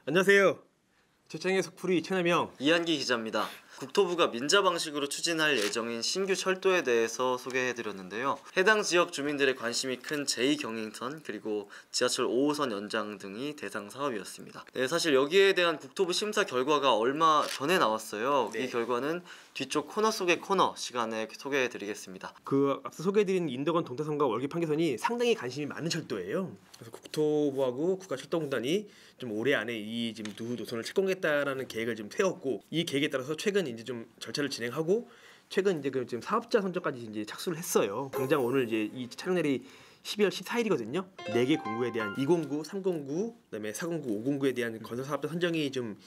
안녕하세요. 최창의 속풀이 최남영. 이한기 기자입니다. 국토부가 민자 방식으로 추진할 예정인 신규 철도에 대해서 소개해드렸는데요. 해당 지역 주민들의 관심이 큰 제2경인선 그리고 지하철 5호선 연장 등이 대상 사업이었습니다. 네, 사실 여기에 대한 국토부 심사 결과가 얼마 전에 나왔어요. 이 결과는 뒤쪽 코너 속의 코너 시간에 소개해드리겠습니다. 앞서 소개해드린 인덕원 동탄선과 월계 판교선이 상당히 관심이 많은 철도예요. 그래서 국토부하고 국가철도공단이 좀 올해 안에 이 지금 두 노선을 착공했다라는 계획을 좀 세웠고, 이 계획에 따라서 최근 이제 좀 절차를 진행하고 최근 이제 그 지금 사업자 선정까지 이제 착수를 했어요. 당장 오늘 이제 이 촬영날이 12월 14일이거든요. 4개 공구에 대한 209, 309, 그다음에 409, 509에 대한 건설 사업자 선정이 좀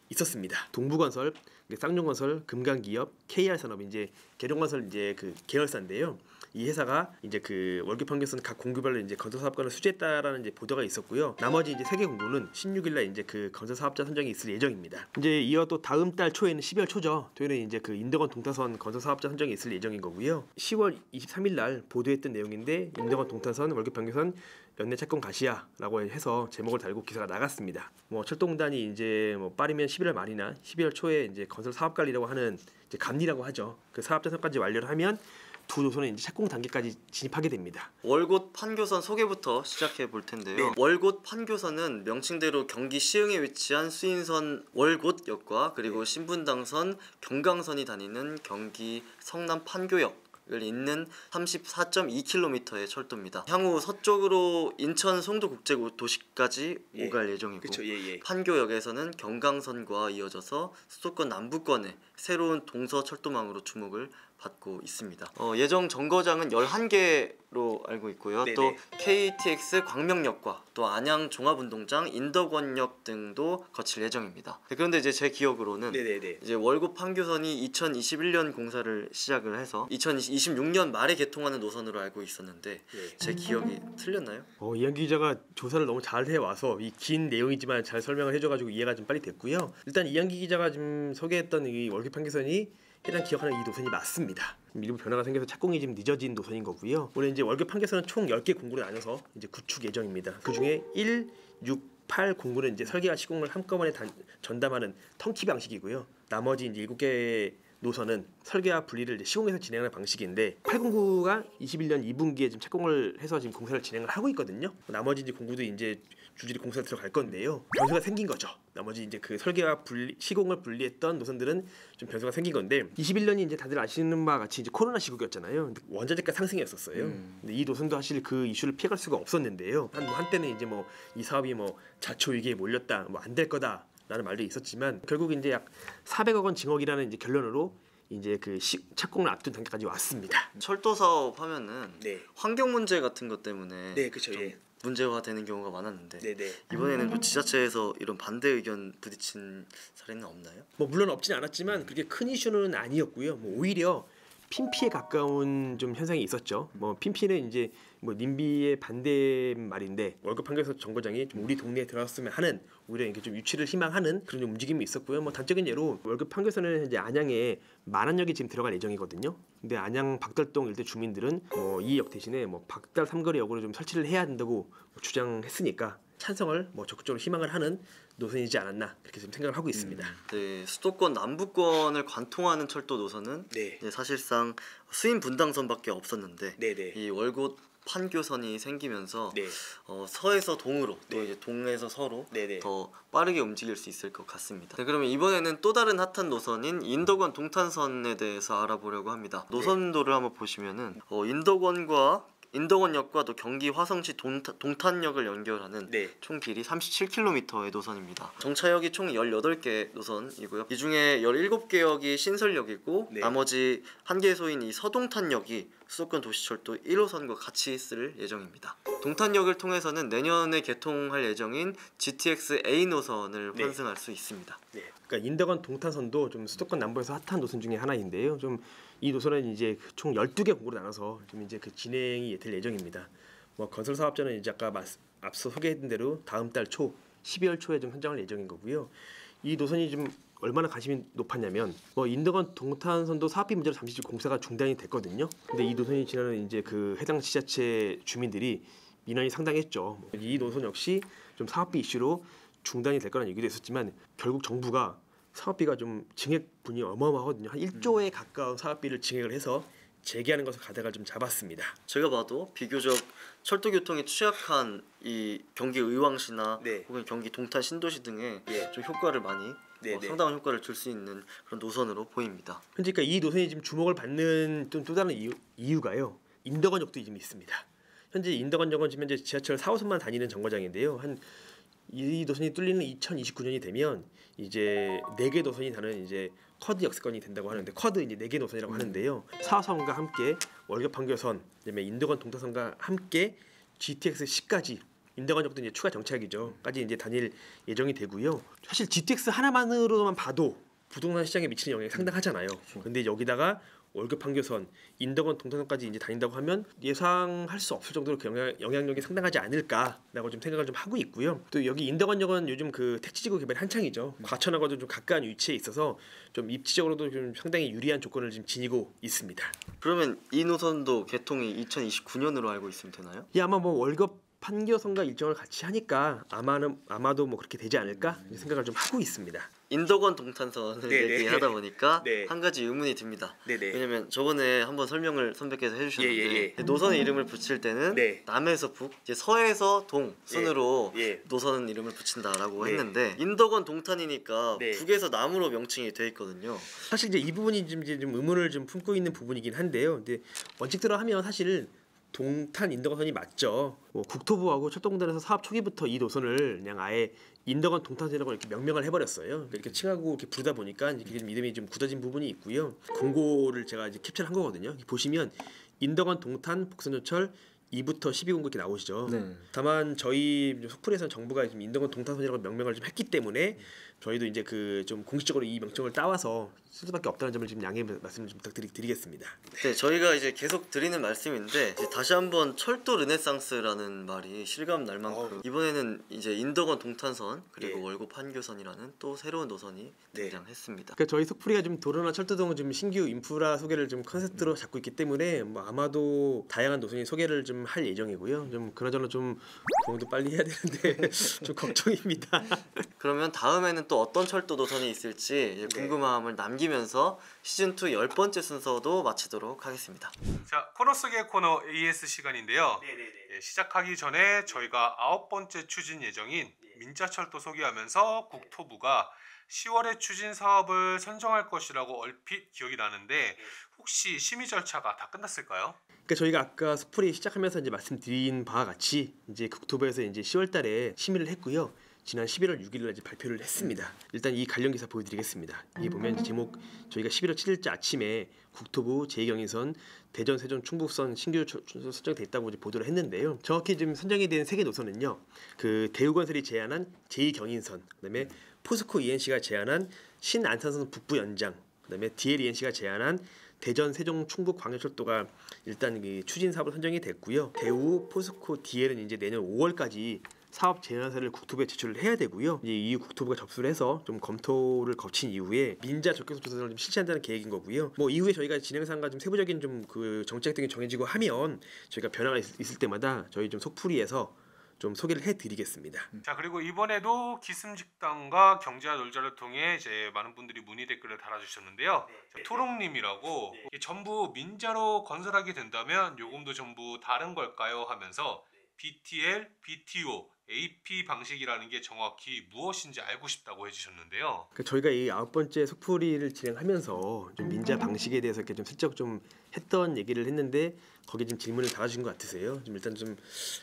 있었습니다. 동부건설, 쌍용건설, 금강기업, KR산업 이제 계룡건설 이제 그 계열사인데요. 이 회사가 이제 그 월계 판교선 각 공구별로 이제 건설 사업권을 수주했다라는 이제 보도가 있었고요. 나머지 이제 3개 공구는 16일날 이제 그 건설 사업자 선정이 있을 예정입니다. 이제 이어 또 다음 달 초에는 12월 초죠. 토요일에 이제 그 인덕원 동탄선 건설 사업자 선정이 있을 예정인 거고요. 10월 23일날 보도했던 내용인데 인덕원 동탄선 월계 판교선 연내 착공 가시야라고 해서 제목을 달고 기사가 나갔습니다. 뭐 철도공단이 이제 뭐 빠르면 11월 말이나 12월 초에 이제 건설 사업 관리라고 하는 이제 감리라고 하죠. 그 사업 자산까지 완료를 하면 두 노선은 이제 착공 단계까지 진입하게 됩니다. 월곶 판교선 소개부터 시작해 볼 텐데요. 월곶 판교선은 명칭대로 경기 시흥에 위치한 수인선 월곶역과 그리고 신분당선, 경강선이 다니는 경기 성남 판교역 을 잇는 34.2km의 철도입니다. 향후 서쪽으로 인천 송도국제도시까지 오갈 예정이고, 그쵸, 판교역에서는 경강선과 이어져서 수도권 남부권의 새로운 동서철도망으로 주목을 받고 있습니다. 예정 정거장은 11개로 알고 있고요. 네네. 또 KTX 광명역과 또 안양 종합운동장, 인덕원역 등도 거칠 예정입니다. 그런데 이제 제 기억으로는 이제 월곶 판교선이 2021년 공사를 시작을 해서 2026년 말에 개통하는 노선으로 알고 있었는데 제 기억이 틀렸나요? 이한기 기자가 조사를 너무 잘 해와서 이 긴 내용이지만 잘 설명을 해줘가지고 이해가 좀 빨리 됐고요. 일단 이한기 기자가 지금 소개했던 이 월곶 판교선이 해당 기억하는 이 노선이 맞습니다. 일부 변화가 생겨서 착공이 좀 늦어진 노선인 거고요. 올해 이제 월곶 판교선은 총 10개 공구로 나눠서 이제 구축 예정입니다. 그 중에 1, 6, 8 공구는 이제 설계와 시공을 한꺼번에 전담하는 턴키 방식이고요. 나머지 이제 7개 노선은 설계와 분리를 이제 시공해서 진행하는 방식인데, 8공구가 21년 2분기에 지금 착공을 해서 지금 공사를 진행을 하고 있거든요. 나머지 이제 공구도 이제 주주리 공사를 들어갈 건데요. 변수가 생긴 거죠. 나머지 이제 그 설계와 시공을 분리했던 노선들은 좀 변수가 생긴 건데, 21년이 이제 다들 아시는 바와 같이 이제 코로나 시국이었잖아요. 근데 원자재가 상승이었었어요. 근데 이 노선도 사실 그 이슈를 피해갈 수가 없었는데요. 한때는 이제 뭐 이 사업이 뭐 자초 위기에 몰렸다, 뭐 안 될 거다 라는 말도 있었지만, 결국 이제 약 400억 원 증액이라는 이제 결론으로 이제 그 착공을 앞둔 단계까지 왔습니다. 철도 사업 하면은 환경 문제 같은 것 때문에 문제화되는 경우가 많았는데 이번에는 또 지자체에서 이런 반대 의견 부딪힌 사례는 없나요? 뭐 물론 없진 않았지만 그렇게 큰 이슈는 아니었고요. 뭐 오히려 핀피에 가까운 좀 현상이 있었죠. 뭐 핀피는 이제 뭐 님비의 반대 말인데, 월곶 판교선 정거장이 좀 우리 동네에 들어왔으면 하는, 오히려 이렇게 좀 유치를 희망하는 그런 움직임이 있었고요. 뭐 단적인 예로 월곶 판교선은 이제 안양에 만안역이 지금 들어갈 예정이거든요. 근데 안양 박달동 일대 주민들은 이 역 대신에 뭐 박달 삼거리역으로 좀 설치를 해야 된다고 주장했으니까 찬성을 뭐 적극적으로 희망을 하는 노선이지 않았나, 그렇게 좀 생각을 하고 있습니다. 수도권 남부권을 관통하는 철도 노선은 사실상 수인 분당선밖에 없었는데 이 월곶 판교선이 생기면서 서에서 동으로 또 이제 동에서 서로 더 빠르게 움직일 수 있을 것 같습니다. 그러면 이번에는 또 다른 핫한 노선인 인덕원 동탄선에 대해서 알아보려고 합니다. 노선도를 한번 보시면은 인덕원역과 또 경기 화성시 동탄역을 연결하는 총 길이 37km의 노선입니다. 정차역이 총 18개 노선이고요. 이 중에 17개역이 신설역이고 나머지 1개소인 이 서동탄역이 수도권 도시철도 1호선과 같이 쓸 예정입니다. 동탄역을 통해서는 내년에 개통할 예정인 GTX A 노선을 환승할 수 있습니다. 그러니까 인덕원 동탄선도 좀 수도권 남부에서 핫한 노선 중에 하나인데요. 좀 이 노선은 이제 총 12개 공구로 나눠서 좀 이제 그 진행이 될 예정입니다. 뭐 건설 사업자는 이제 아까 앞서 소개했던 대로 다음 달 초 12월 초에 좀 선정할 예정인 거고요. 이 노선이 좀 얼마나 관심이 높았냐면, 뭐 인덕원 동탄선도 사업비 문제로 잠시 공사가 중단이 됐거든요. 근데 이 노선이 지나는 이제 그 해당 지자체 주민들이 민원이 상당했죠. 이 노선 역시 좀 사업비 이슈로 중단이 될 거라는 얘기도 있었지만 결국 정부가 사업비가 좀 증액분이 어마어마하거든요. 한 1조에 가까운 사업비를 증액을 해서 재개하는 것을 가닥을 좀 잡았습니다. 제가 봐도 비교적 철도 교통이 취약한 이 경기 의왕시나 혹은 경기 동탄 신도시 등에 좀 효과를 많이 상당한 효과를 줄 수 있는 그런 노선으로 보입니다. 현재 그러니까 이 노선이 지금 주목을 받는 또 다른 이유가요. 인덕원역도 지금 있습니다. 현재 인덕원역은 지금 현재 지하철 4호선만 다니는 정거장인데요. 이 노선이 뚫리는 2029년이 되면 이제 4개 노선이 다는 이제 쿼드 역세권이 된다고 하는데 쿼드 이제 4개 노선이라고 하는데요. 4호선과 함께 월급 판교선, 그다음에 인덕원 동탄선과 함께 GTX-10까지 인덕원역도 이제 추가 정착이죠.까지 이제 다닐 예정이 되고요. 사실 GTX 하나만으로만 봐도 부동산 시장에 미치는 영향이 상당하잖아요. 근데 여기다가 월급 판교선, 인덕원 동탄선까지 이제 다닌다고 하면 예상할 수 없을 정도로 그 영향력이 상당하지 않을까라고 좀 생각을 좀 하고 있고요. 또 여기 인덕원역은 요즘 그 택지지구 개발 한창이죠. 과천하고도 좀 가까운 위치에 있어서 좀 입지적으로도 좀 상당히 유리한 조건을 지금 지니고 있습니다. 그러면 이 노선도 개통이 2029년으로 알고 있으면 되나요? 예, 아마 뭐 월급 판교선과 일정을 같이 하니까 아마도 뭐 그렇게 되지 않을까 생각을 좀 하고 있습니다. 인덕원 동탄선을 얘기하다 보니까 한 가지 의문이 듭니다. 네네. 왜냐면 저번에 한번 설명을 선배께서 해주셨는데 노선의 이름을 붙일 때는 남에서 북, 이제 서에서 동 순으로 노선 이름을 붙인다라고 했는데 인덕원 동탄이니까 북에서 남으로 명칭이 돼 있거든요. 사실 이제 이 부분이 좀 의문을 좀 품고 있는 부분이긴 한데요. 근데 원칙대로 하면 사실 동탄 인덕원선이 맞죠. 뭐 국토부하고 철도공단에서 사업 초기부터 이 노선을 그냥 아예 인덕원 동탄선이라고 이렇게 명명을 해버렸어요. 그러니까 이렇게 칭하고 이렇게 부르다 보니까 이게 좀 이름이 좀 굳어진 부분이 있고요. 공고를 제가 이제 캡처를 한 거거든요. 보시면 인덕원 동탄 복선조철 2부터 12공고 이렇게 나오시죠. 다만 저희 속풀이에서는 정부가 지금 인덕원 동탄선이라고 명명을 좀 했기 때문에 저희도 이제 그 좀 공식적으로 이 명칭을 따와서 쓸 수밖에 없다는 점을 지금 양해 말씀을 좀 부탁드리겠습니다. 네, 저희가 이제 계속 드리는 말씀인데 이제 다시 한번 철도 르네상스라는 말이 실감 날 만큼 이번에는 이제 인덕원 동탄선 그리고 월곡 판교선이라는 또 새로운 노선이 등장했습니다. 그러니까 저희 속풀이가 좀 도로나 철도등 좀 신규 인프라 소개를 좀 컨셉트로 잡고 있기 때문에 뭐 아마도 다양한 노선이 소개를 좀 할 예정이고요. 좀 그나저나 좀 공도 빨리 해야 되는데 좀 걱정입니다. 그러면 다음에는 또 어떤 철도 노선이 있을지 이제 궁금함을 남기면서 시즌2 10번째 순서도 마치도록 하겠습니다. 자, 코너 속의 코너 AS 시간인데요. 시작하기 전에 저희가 9번째 추진 예정인 민자철도 소개하면서 국토부가 10월에 추진 사업을 선정할 것이라고 얼핏 기억이 나는데 혹시 심의 절차가 다 끝났을까요? 그러니까 저희가 아까 스프리 시작하면서 이제 말씀드린 바와 같이 이제 국토부에서 이제 10월달에 심의를 했고요. 지난 11월 6일날 이제 발표를 했습니다. 일단 이 관련 기사 보여드리겠습니다. 이게 보면 이제 제목 저희가 11월 7일자 아침에 국토부 제2경인선 대전 세종 충북선 신규 선정돼 있다고 이제 보도를 했는데요. 정확히 지금 선정이 된 3개 노선은요. 그 대우건설이 제안한 제2경인선, 그다음에 포스코 ENC가 제안한 신안산선 북부 연장, 그다음에 DLENC가 제안한 대전 세종 충북 광역철도가 일단 이 추진 사업으로 선정이 됐고요. 대우, 포스코, DL은 이제 내년 5월까지 사업 제안서를 국토부에 제출을 해야 되고요. 이제 이후 국토부가 접수를 해서 좀 검토를 거친 이후에 민자 적격소 조사를 좀 실시한다는 계획인 거고요. 뭐 이후에 저희가 진행 사항과 좀 세부적인 좀 그 정책 등이 정해지고 하면 저희가 변화가 있을 때마다 저희 좀 속풀이에서 좀 소개를 해드리겠습니다. 자, 그리고 이번에도 기슴직당과 경제와 놀자를 통해 이제 많은 분들이 문의 댓글을 달아주셨는데요. 토롱님이라고 전부 민자로 건설하게 된다면 요금도 전부 다른 걸까요? 하면서 BTL, BTO, AP 방식이라는 게 정확히 무엇인지 알고 싶다고 해주셨는데요. 그러니까 저희가 이 9번째 속풀이를 진행하면서 좀 민자 방식에 대해서 이렇게 좀 슬쩍 좀 했던 얘기를 했는데 거기에 지금 질문을 달아주신 것 같으세요. 좀 일단 좀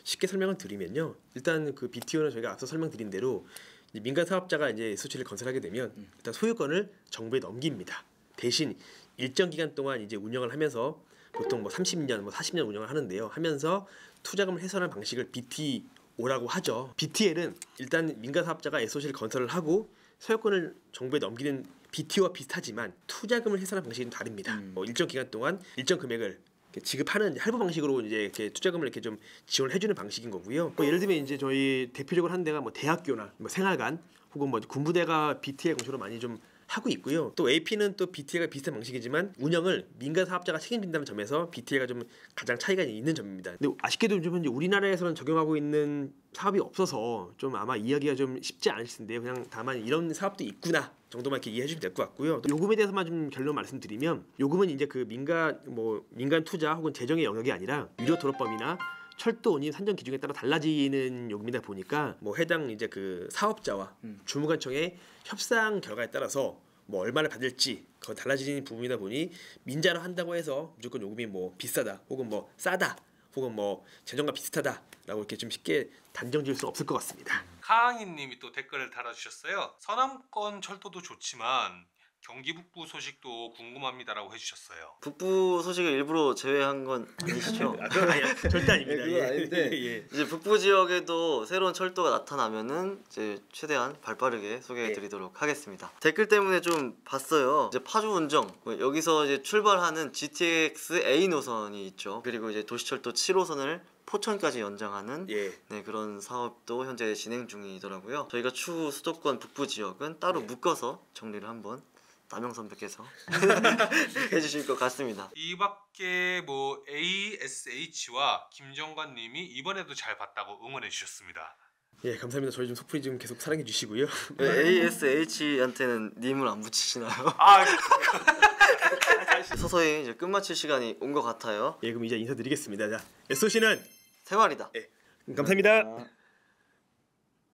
쉽게 설명을 드리면요. 일단 그 BTO는 저희가 앞서 설명드린 대로 이제 민간 사업자가 이제 수치를 건설하게 되면 일단 소유권을 정부에 넘깁니다. 대신 일정 기간 동안 이제 운영을 하면서 보통 뭐 30년, 뭐 40년 운영을 하는데요. 하면서 투자금을 해소하는 방식을 BTO라고 하죠. BTL은 일단 민간 사업자가 SOC를 건설을 하고 소유권을 정부에 넘기는 BTO와 비슷하지만 투자금을 해소하는 방식이 좀 다릅니다. 일정 기간 동안 일정 금액을 지급하는 할부 방식으로 이제 이렇게 투자금을 이렇게 좀 지원을 해주는 방식인 거고요. 뭐 예를 들면 이제 저희 대표적으로 하는 데가 뭐 대학교나 뭐 생활관 혹은 뭐 군부대가 BTL 공식으로 많이 좀 하고 있고요. 또 AP는 또 BTL과 비슷한 방식이지만 운영을 민간 사업자가 책임진다는 점에서 BTL과 좀 가장 차이가 있는 점입니다. 근데 아쉽게도 좀 현재 우리나라에서는 적용하고 있는 사업이 없어서 좀 아마 이해하기가 좀 쉽지 않으실 텐데요. 그냥 다만 이런 사업도 있구나 정도만 이렇게 이해해 주시면 될 것 같고요. 또 요금에 대해서만 좀 결론 말씀드리면 요금은 이제 그 민간 투자 혹은 재정의 영역이 아니라 유료 도로법이나 철도 운임 산정 기준에 따라 달라지는 요금이다 보니까 뭐 해당 이제 그 사업자와 주무관청의 협상 결과에 따라서 뭐 얼마를 받을지 그거 달라지는 부분이다 보니 민자로 한다고 해서 무조건 요금이 뭐 비싸다 혹은 뭐 싸다 혹은 뭐 재정과 비슷하다라고 이렇게 좀 쉽게 단정 지을 수 없을 것 같습니다. 카항이님이 또 댓글을 달아주셨어요. 서남권 철도도 좋지만 경기 북부 소식도 궁금합니다라고 해주셨어요. 북부 소식을 일부러 제외한 건 아니시죠? 그건 아니야. 절대 아닙니다. 그건 아닌데 예. 이제 북부 지역에도 새로운 철도가 나타나면은 이제 최대한 발빠르게 소개해드리도록 하겠습니다. 댓글 때문에 좀 봤어요. 이제 파주 운정 여기서 이제 출발하는 GTX A 노선이 있죠. 그리고 이제 도시철도 7호선을 포천까지 연장하는 네, 그런 사업도 현재 진행 중이더라고요. 저희가 추후 수도권 북부 지역은 따로 묶어서 정리를 한번 남영 선배께서 해주실 것 같습니다. 이 밖에 뭐 ASH와 김정관님이 이번에도 잘 봤다고 응원해 주셨습니다. 예, 감사합니다. 저희 좀 속풀이 좀 계속 사랑해 주시고요. ASH한테는 님을 안 붙이시나요? 서서히 이제 끝마칠 시간이 온 것 같아요. 예, 그럼 이제 인사드리겠습니다. 자, SOC는 생활이다. 감사합니다.